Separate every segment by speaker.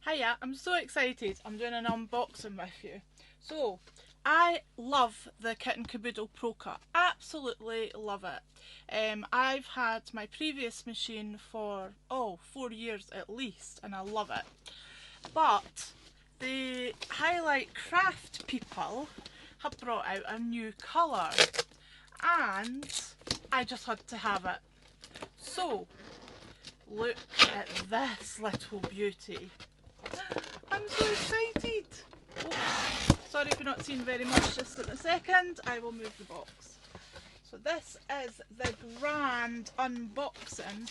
Speaker 1: Hiya, I'm so excited. I'm doing an unboxing with you. So, I love the Kit Caboodle Pro Cut. Absolutely love it. I've had my previous machine for 4 years at least, and I love it. But the Highlight Craft people have brought out a new colour, and I just had to have it. So, look at this little beauty. I'm so excited! Oh, sorry if you're not seeing very much just at the second. I will move the box. So this is the grand unboxing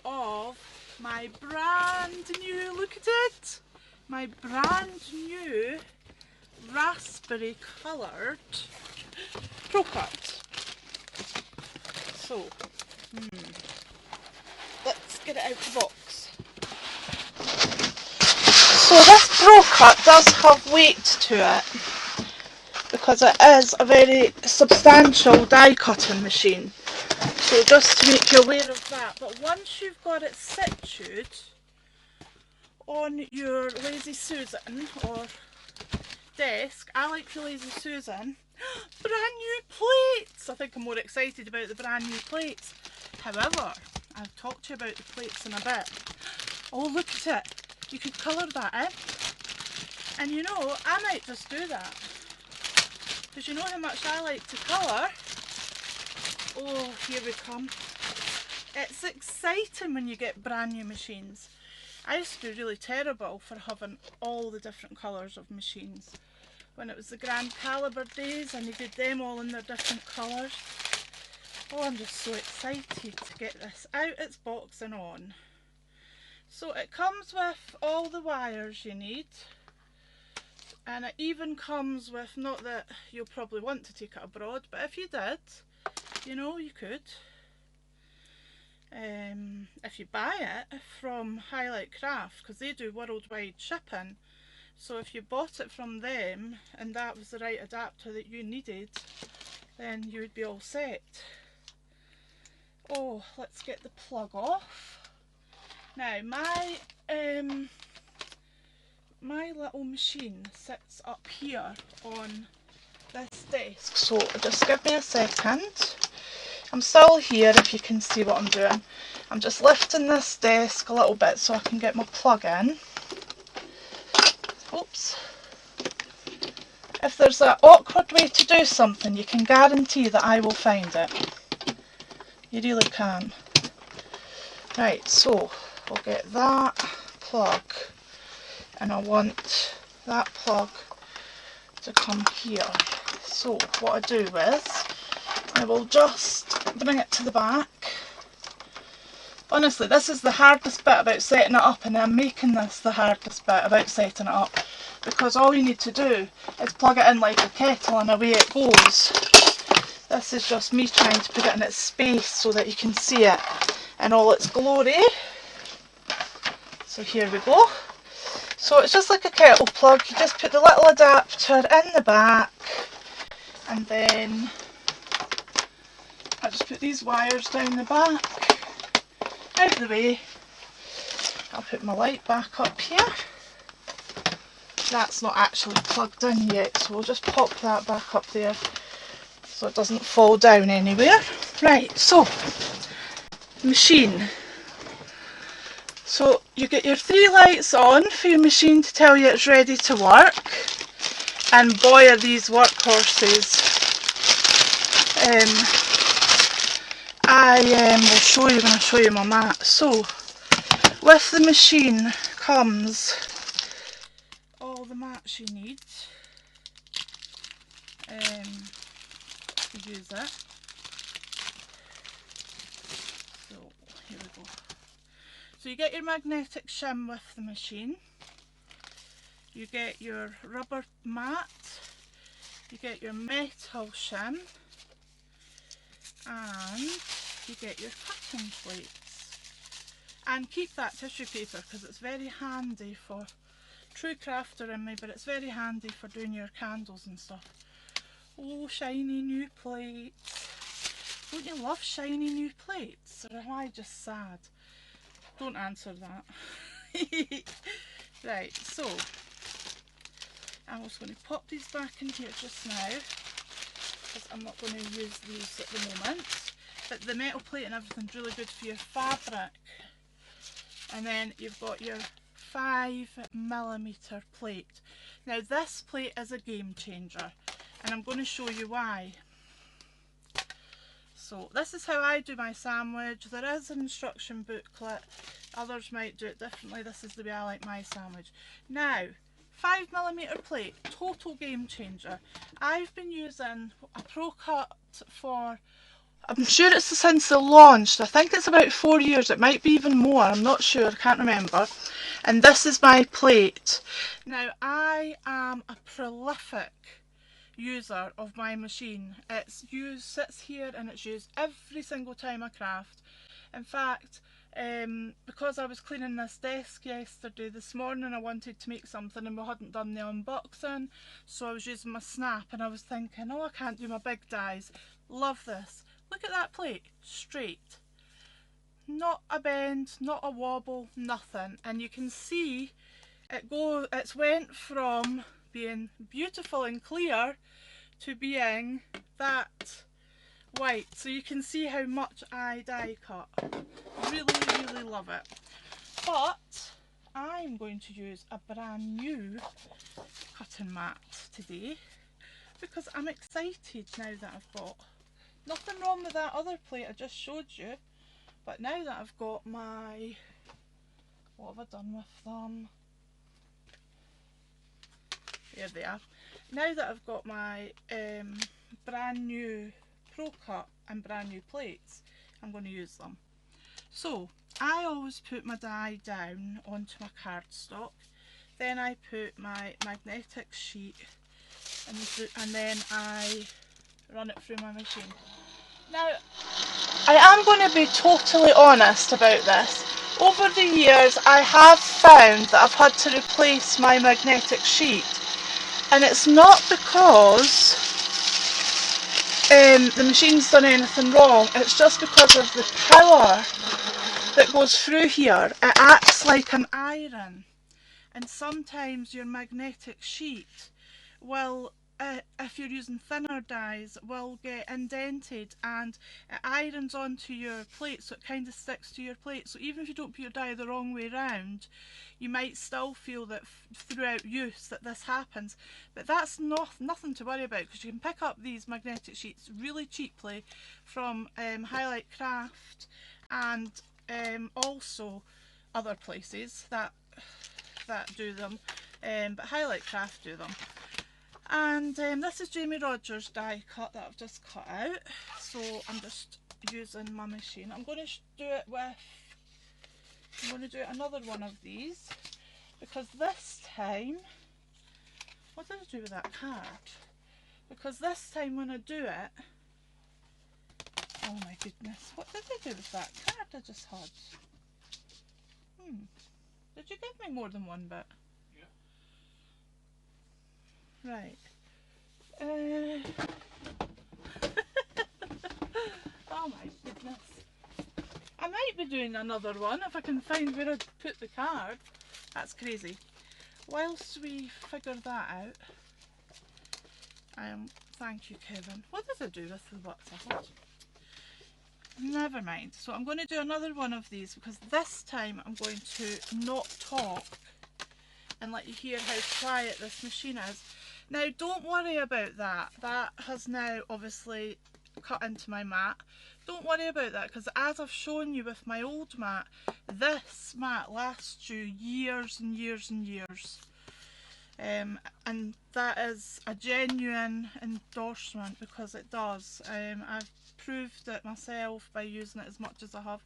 Speaker 1: of my brand new, look at it! My brand new raspberry coloured Pro Cut. So, let's get it out of the box. So this Pro Cut does have weight to it because it is a very substantial die cutting machine. So just to make you aware of that. But once you've got it situated on your Lazy Susan or desk, I like the Lazy Susan, brand new plates! I think I'm more excited about the brand new plates. However, I'll talk to you about the plates in a bit. Oh, look at it! You could colour that in. And you know, I might just do that. Because you know how much I like to colour. Oh, here we come. It's exciting when you get brand new machines. I used to be really terrible for having all the different colours of machines. When it was the Grand Caliber days, I needed them all in their different colours. Oh, I'm just so excited to get this out its box and on. So it comes with all the wires you need, and it even comes with, not that you'll probably want to take it abroad, but if you did, you know, you could. If you buy it from Highlight Craft, because they do worldwide shipping, so if you bought it from them and that was the right adapter that you needed, then you would be all set. Oh, let's get the plug off. Now my little machine sits up here on this desk, so just give me a second. I'm still here if you can see what I'm doing. I'm just lifting this desk a little bit so I can get my plug in. Oops. If there's an awkward way to do something, you can guarantee that I will find it. You really can. Right, so we'll get that plug, and I want that plug to come here. So what I do is I will just bring it to the back. Honestly, this is the hardest bit about setting it up, and I'm making this the hardest bit about setting it up, because all you need to do is plug it in like a kettle and away it goes. This is just me trying to put it in its space so that you can see it in all its glory. So here we go. So it's just like a kettle plug, you just put the little adapter in the back, and then I just put these wires down the back, out of the way. I'll put my light back up here. That's not actually plugged in yet, so we'll just pop that back up there so it doesn't fall down anywhere. Right, so machine. So you get your 3 lights on for your machine to tell you it's ready to work, and boy are these workhorses. I will going to show you my mat. So with the machine comes all the mats you need to use it. So here we go. So you get your magnetic shim with the machine, you get your rubber mat, you get your metal shim, and you get your cutting plates. And keep that tissue paper because it's very handy for, true crafter in me, but it's very handy for doing your candles and stuff. Oh, shiny new plates. Don't you love shiny new plates? Or am I just sad? Don't answer that. Right, so I'm just going to pop these back in here just now, because I'm not going to use these at the moment. But the metal plate and everything's really good for your fabric. And then you've got your 5mm plate. Now this plate is a game changer, and I'm going to show you why. So this is how I do my sandwich. There is an instruction booklet. Others might do it differently. This is the way I like my sandwich. Now, 5mm plate, total game changer. I've been using a Pro Cut for, I'm sure it's since they launched. I think it's about 4 years. It might be even more. I'm not sure. I can't remember. And this is my plate. Now, I am a prolific user of my machine. It's used, sits here, and it's used every single time I craft. In fact, because I was cleaning this desk yesterday, this morning I wanted to make something and we hadn't done the unboxing, so I was using my snap and I was thinking, oh, I can't do my big dies. Love this. Look at that plate, straight. Not a bend, not a wobble, nothing. And you can see it's went from being beautiful and clear to being that white. So you can see how much I die cut. Really love it. But I'm going to use a brand new cutting mat today because I'm excited now that I've got, nothing wrong with that other plate I just showed you, but now that I've got my, what have I done with them? There they are. Now that I've got my brand new Pro Cut and brand new plates, I'm going to use them. So I always put my die down onto my cardstock, then I put my magnetic sheet and then I run it through my machine. Now I am going to be totally honest about this. Over the years I have found that I've had to replace my magnetic sheet. And it's not because the machine's done anything wrong, it's just because of the power that goes through here. It acts like an iron, and sometimes your magnetic sheet will, if you're using thinner dies, will get indented and it irons onto your plate, so it kind of sticks to your plate. So even if you don't put your die the wrong way round, you might still feel that throughout use that this happens. But that's nothing to worry about, because you can pick up these magnetic sheets really cheaply from Highlight Craft and also other places that do them, but Highlight Craft do them. And this is Jamie Rogers die cut that I've just cut out, so I'm just using my machine. I'm going to do another one of these, because this time, what did I do with that card? Because this time when I do it, oh my goodness, what did I do with that card I just had? Did you give me more than one bit? Yeah. Right. Oh my goodness. I might be doing another one if I can find where I put the card. That's crazy. Whilst we figure that out, thank you, Kevin. What did I do with the butts I had? Never mind. So I'm going to do another one of these, because this time I'm going to not talk and let you hear how quiet this machine is. Now don't worry about that. That has now obviously cut into my mat. Don't worry about that, because as I've shown you with my old mat, this mat lasts you years and years and years. And that is a genuine endorsement, because it does. I've proved it myself by using it as much as I have.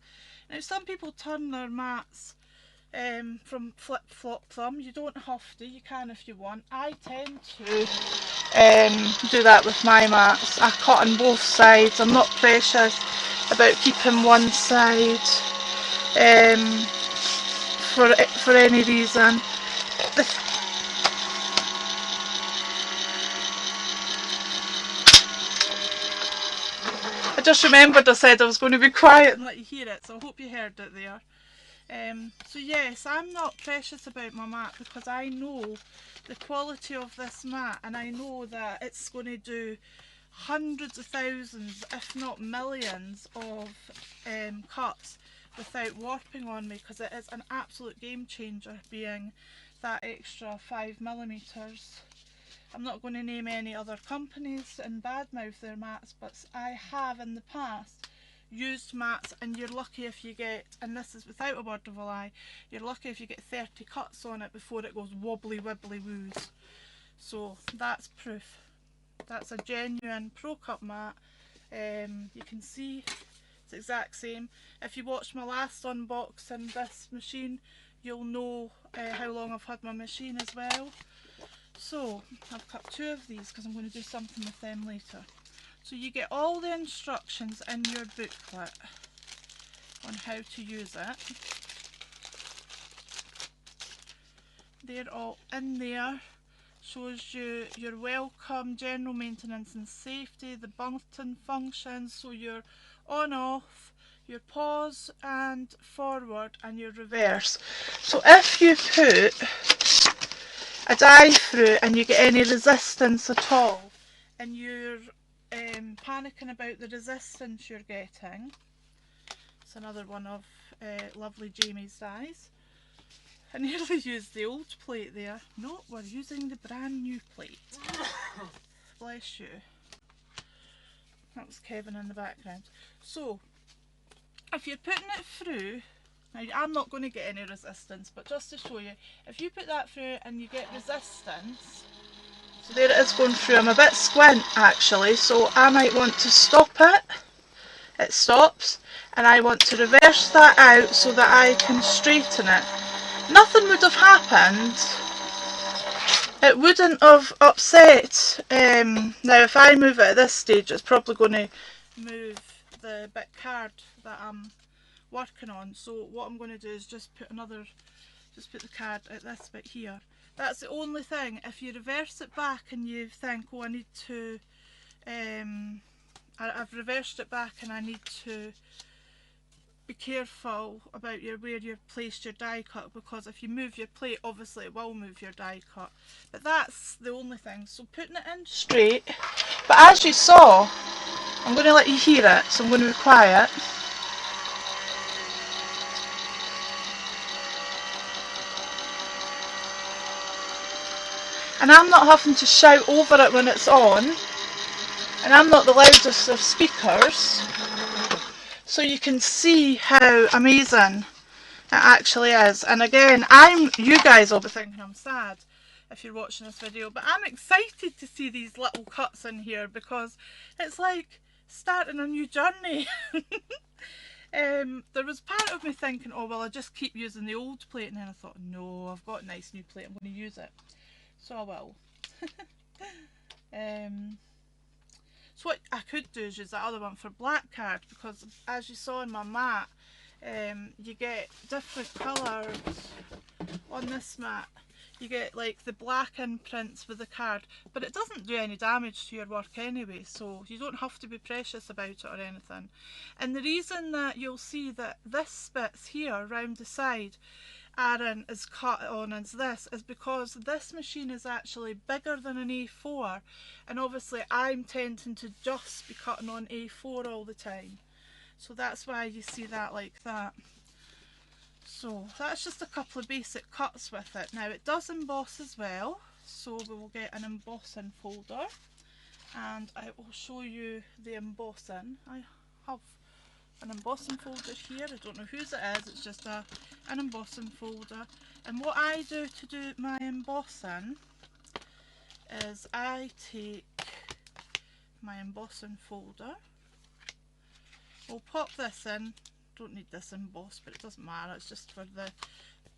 Speaker 1: Now some people turn their mats from flip-flop them. You don't have to, you can if you want. I tend to do that with my mats. I cut on both sides. I'm not precious about keeping one side for any reason. I just remembered I said I was going to be quiet and let you hear it, so I hope you heard it there. So yes, I'm not precious about my mat because I know the quality of this mat, and I know that it's going to do hundreds of thousands, if not millions, of cuts without warping on me, because it is an absolute game changer being that extra 5mm. I'm not going to name any other companies and badmouth their mats, but I have in the past used mats, and you're lucky if you get, and this is without a word of a lie, you're lucky if you get 30 cuts on it before it goes wobbly wibbly woos. So that's proof. That's a genuine Pro Cut mat. You can see it's the exact same. If you watched my last unboxing this machine, you'll know how long I've had my machine as well. So I've cut 2 of these because I'm going to do something with them later. So you get all the instructions in your booklet on how to use it. They're all in there. Shows you your welcome, general maintenance and safety, the button functions, so your on off, your pause and forward, and your reverse. So if you put a die through and you get any resistance at all, and you're panicking about the resistance you're getting, it's another one of lovely Jamie's dies. I nearly used the old plate there. No, we're using the brand new plate. Bless you. That was Kevin in the background. So, if you're putting it through, now I'm not going to get any resistance, but just to show you, if you put that through and you get resistance, so there it is going through. I'm a bit squint actually, so I might want to stop it. It stops, and I want to reverse that out so that I can straighten it. Nothing would have happened. It wouldn't have upset. Now if I move it at this stage, it's probably going to move the bit card that I'm working on. So what I'm going to do is just put the card at this bit here. That's the only thing. If you reverse it back and you think, oh, I need to, I've reversed it back and I need to be careful about where you've placed your die cut, because if you move your plate, obviously it will move your die cut. But that's the only thing. So putting it in straight, but as you saw, I'm going to let you hear it, so I'm going to be quiet. And I'm not having to shout over it when it's on, and I'm not the loudest of speakers. So you can see how amazing it actually is. And again, you guys will be thinking I'm sad if you're watching this video, but I'm excited to see these little cuts in here, because it's like starting a new journey. There was part of me thinking, oh well, I'll just keep using the old plate, and then I thought, no, I've got a nice new plate, I'm going to use it. So I will. So what I could do is use that other one for black card, because as you saw in my mat, you get different colours on this mat. You get like the black imprints with the card, but it doesn't do any damage to your work anyway, so you don't have to be precious about it or anything. And the reason that you'll see that this bits here round the side aren't as cut on as this is because this machine is actually bigger than an A4, and obviously I'm tending to just be cutting on A4 all the time, so that's why you see that like that. So that's just a couple of basic cuts with it. Now it does emboss as well, so we will get an embossing folder and I will show you the embossing. I have an embossing folder here. I don't know whose it is, it's just an embossing folder. And what I do to do my embossing is I take my embossing folder, we'll pop this in, don't need this embossed but it doesn't matter, it's just for the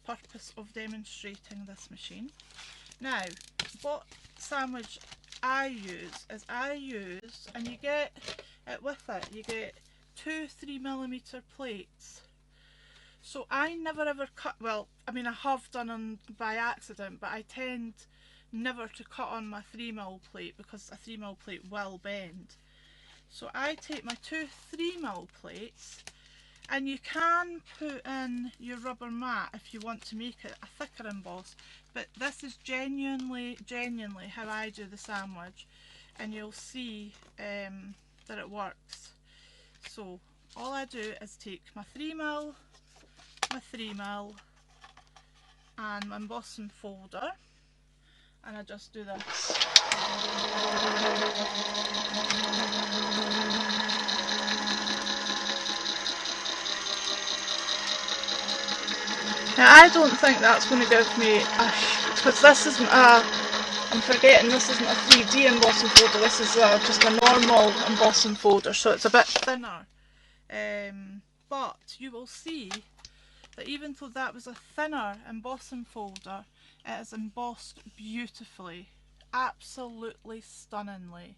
Speaker 1: purpose of demonstrating this machine. Now what sandwich I use is and you get it with it, you get 2 3mm plates. So I never ever cut, well I mean I have done them by accident, but I tend never to cut on my 3mm plate because a 3mm plate will bend. So I take my 2 3mm plates And you can put in your rubber mat if you want to make it a thicker emboss, but this is genuinely how I do the sandwich, and you'll see that it works. So all I do is take my 3mm, and my embossing folder, and I just do this. Now I don't think that's going to give me a, because this isn't a, I'm forgetting, this isn't a 3D embossing folder, this is just a normal embossing folder, so it's a bit thinner. But you will see that even though that was a thinner embossing folder, it is embossed beautifully, absolutely stunningly.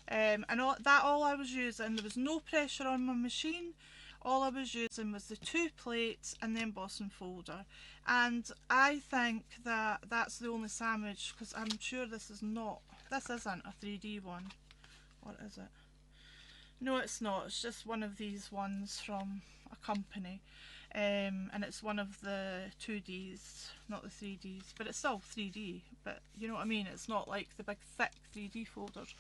Speaker 1: And all I was using, there was no pressure on my machine. All I was using was the 2 plates and the embossing folder, and I think that that's the only sandwich, because I'm sure this isn't a 3D one. What is it? No, it's not. It's just one of these ones from a company, and it's one of the 2Ds, not the 3Ds, but it's still 3D, but you know what I mean, it's not like the big thick 3D folders.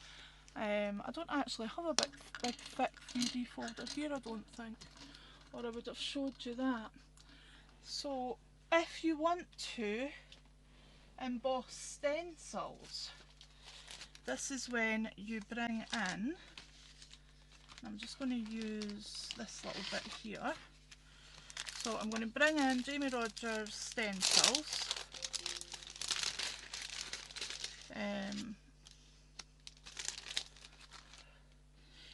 Speaker 1: I don't actually have a big thick 3D folder here, I don't think, or I would have showed you that. So if you want to emboss stencils, this is when you bring in, I'm just going to use this little bit here, so I'm going to bring in Jamie Rogers stencils.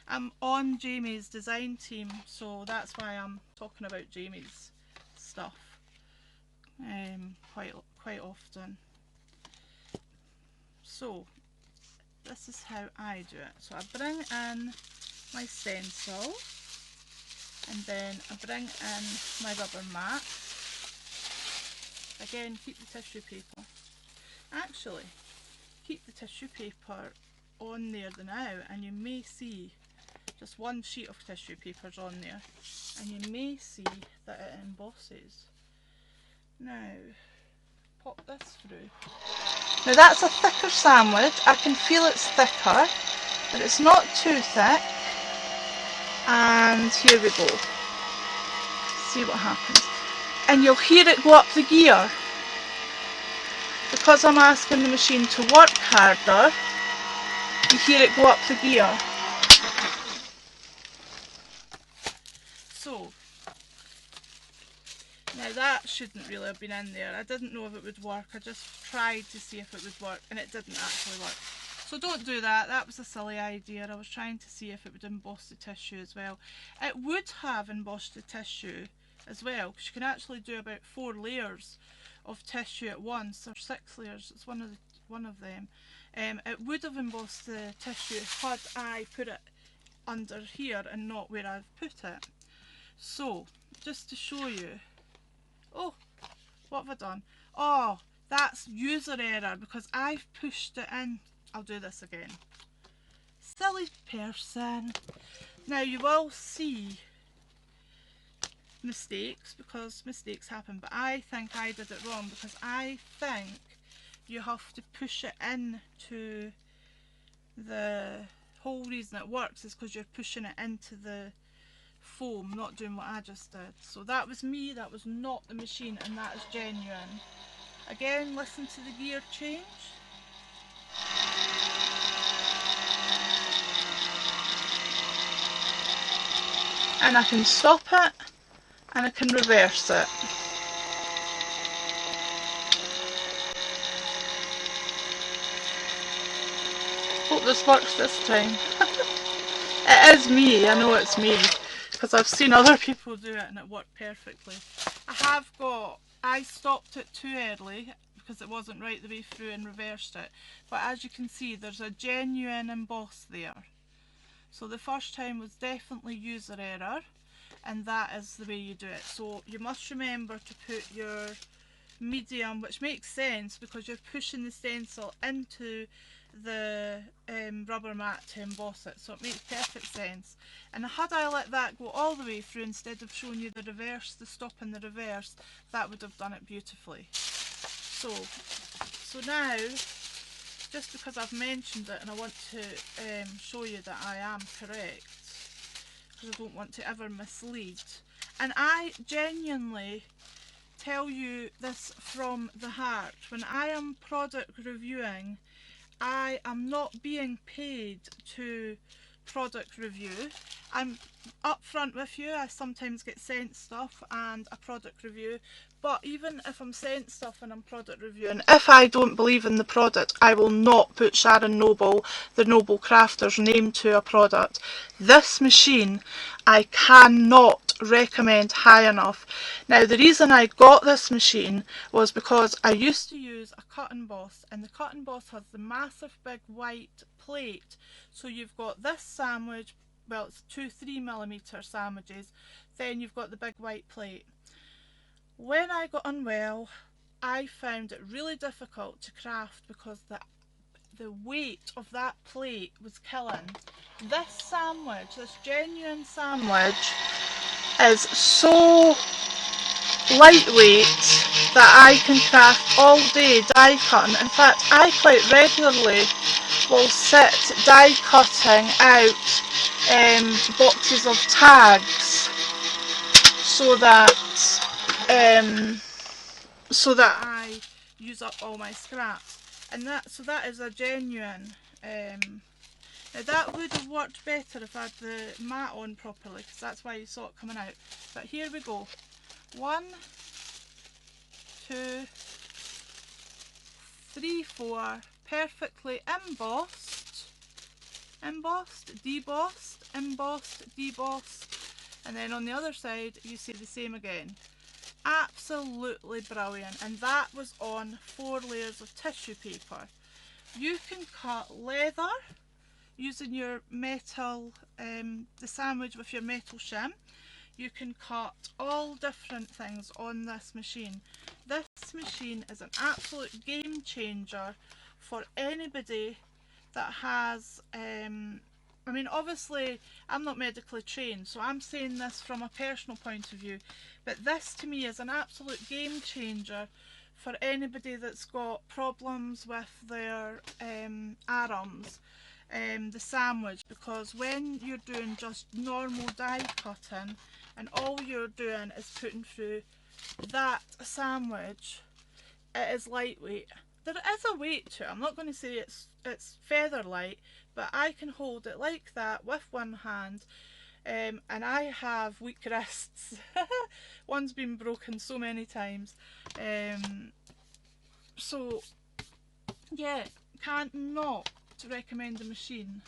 Speaker 1: I'm on Jamie's design team, so that's why I'm talking about Jamie's stuff quite often. So this is how I do it. So I bring in my stencil, and then I bring in my rubber mat. Again, keep the tissue paper. Actually, keep the tissue paper on there now, and you may see just one sheet of tissue paper's on there, and you may see that it embosses. Now, pop this through. Now that's a thicker sandwich. I can feel it's thicker, but it's not too thick. And here we go. See what happens. And you'll hear it go up the gear. Because I'm asking the machine to work harder, you hear it go up the gear. So, now that shouldn't really have been in there. I didn't know if it would work. I just tried to see if it would work, and it didn't actually work. So don't do that. That was a silly idea. I was trying to see if it would emboss the tissue as well. It would have embossed the tissue as well, because you can actually do about 4 layers of tissue at once, or 6 layers. It's one of them. It would have embossed the tissue had I put it under here and not where I've put it. So just to show you, oh, what have I done? Oh, that's user error, because I've pushed it in. I'll do this again. Silly person. Now you will see mistakes, because mistakes happen, but I think I did it wrong, because I think you have to push it into the whole reason it works is because you're pushing it into the foam, not doing what I just did. So that was me, that was not the machine, and that is genuine. Again, listen to the gear change. And I can stop it, and I can reverse it. Hope this works this time. It is me, I know it's me, because I've seen other people do it and it worked perfectly. I stopped it too early because it wasn't right the way through and reversed it, but as you can see there's a genuine emboss there. So the first time was definitely user error, and that is the way you do it. So you must remember to put your medium, which makes sense because you're pushing the stencil into the rubber mat to emboss it, so it makes perfect sense. And had I let that go all the way through instead of showing you the reverse, the stop and the reverse, that would have done it beautifully. So now, just because I've mentioned it and I want to show you that I am correct, because I don't want to ever mislead, and I genuinely tell you this from the heart, when I am product reviewing, I am not being paid to product review. I'm upfront with you, I sometimes get sent stuff and a product review, but even if I'm sent stuff and I'm product reviewing, if I don't believe in the product, I will not put Sharon Noble, the Noble Crafter's name to a product. This machine I cannot recommend high enough. Now the reason I got this machine was because I used to use a cut and emboss, and the cut and emboss has the massive big white plate. So you've got this sandwich, well it's 2-3mm sandwiches, then you've got the big white plate. When I got unwell, I found it really difficult to craft because the weight of that plate was killing. This sandwich, this genuine sandwich, is so lightweight that I can craft all day die cutting. In fact, I quite regularly will sit die cutting out boxes of tags so that I use up all my scraps, and that is a genuine. Now that would have worked better if I had the mat on properly, because that's why you saw it coming out. But here we go. 1, 2, 3, 4, perfectly embossed, debossed, embossed, debossed, and then on the other side you see the same again. Absolutely brilliant, and that was on 4 layers of tissue paper. You can cut leather using your metal, the sandwich with your metal shim. You can cut all different things on this machine. This machine is an absolute game changer for anybody that has, I mean obviously I'm not medically trained, so I'm saying this from a personal point of view, but this to me is an absolute game changer for anybody that's got problems with their arms, the sandwich, because when you're doing just normal die cutting and all you're doing is putting through that sandwich, it is lightweight. There is a weight to it. I'm not going to say it's feather light, but I can hold it like that with one hand, and I have weak wrists. One's been broken so many times. So yeah, can't not recommend the machine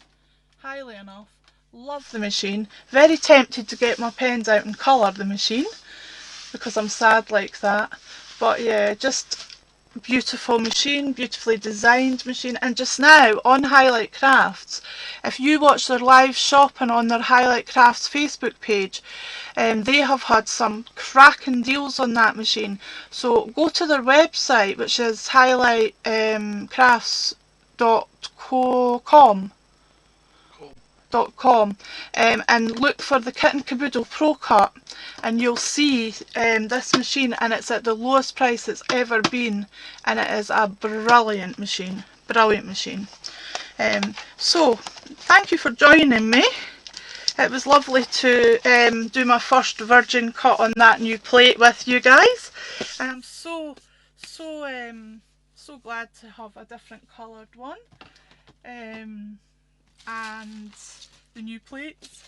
Speaker 1: highly enough. Love the machine. Very tempted to get my pens out and colour the machine because I'm sad like that, but yeah, just beautiful machine, beautifully designed machine. And just now on Highlight Crafts, if you watch their live shopping on their Highlight Crafts Facebook page, they have had some cracking deals on that machine. So go to their website, which is highlightcrafts.com, and look for the Kit Caboodle Pro Cut, and you'll see this machine, and it's at the lowest price it's ever been, and it is a brilliant machine, so thank you for joining me. It was lovely to do my first virgin cut on that new plate with you guys, and I'm so glad to have a different coloured one. And the new plates.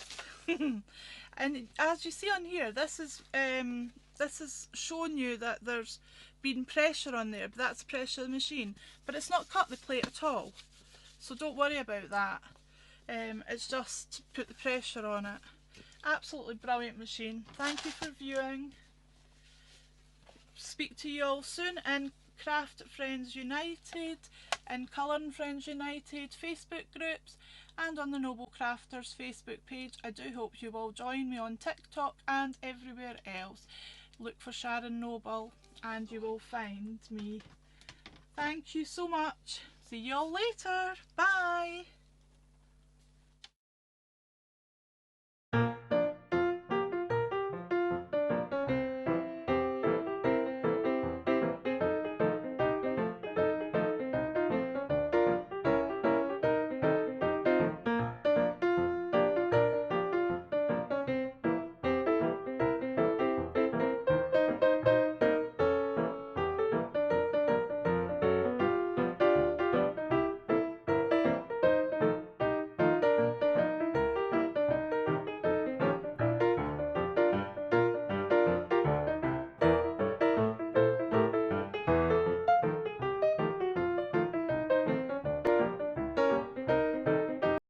Speaker 1: And as you see on here, this is showing you that there's been pressure on there, but that's the pressure of the machine, but it's not cut the plate at all, so don't worry about that. It's just put the pressure on it. Absolutely brilliant machine. Thank you for viewing. Speak to you all soon in Craft Friends United and Colouring Friends United Facebook groups, and on the Noble Crafters Facebook page. I do hope you will join me on TikTok and everywhere else. Look for Sharon Noble and you will find me. Thank you so much. See you all later. Bye.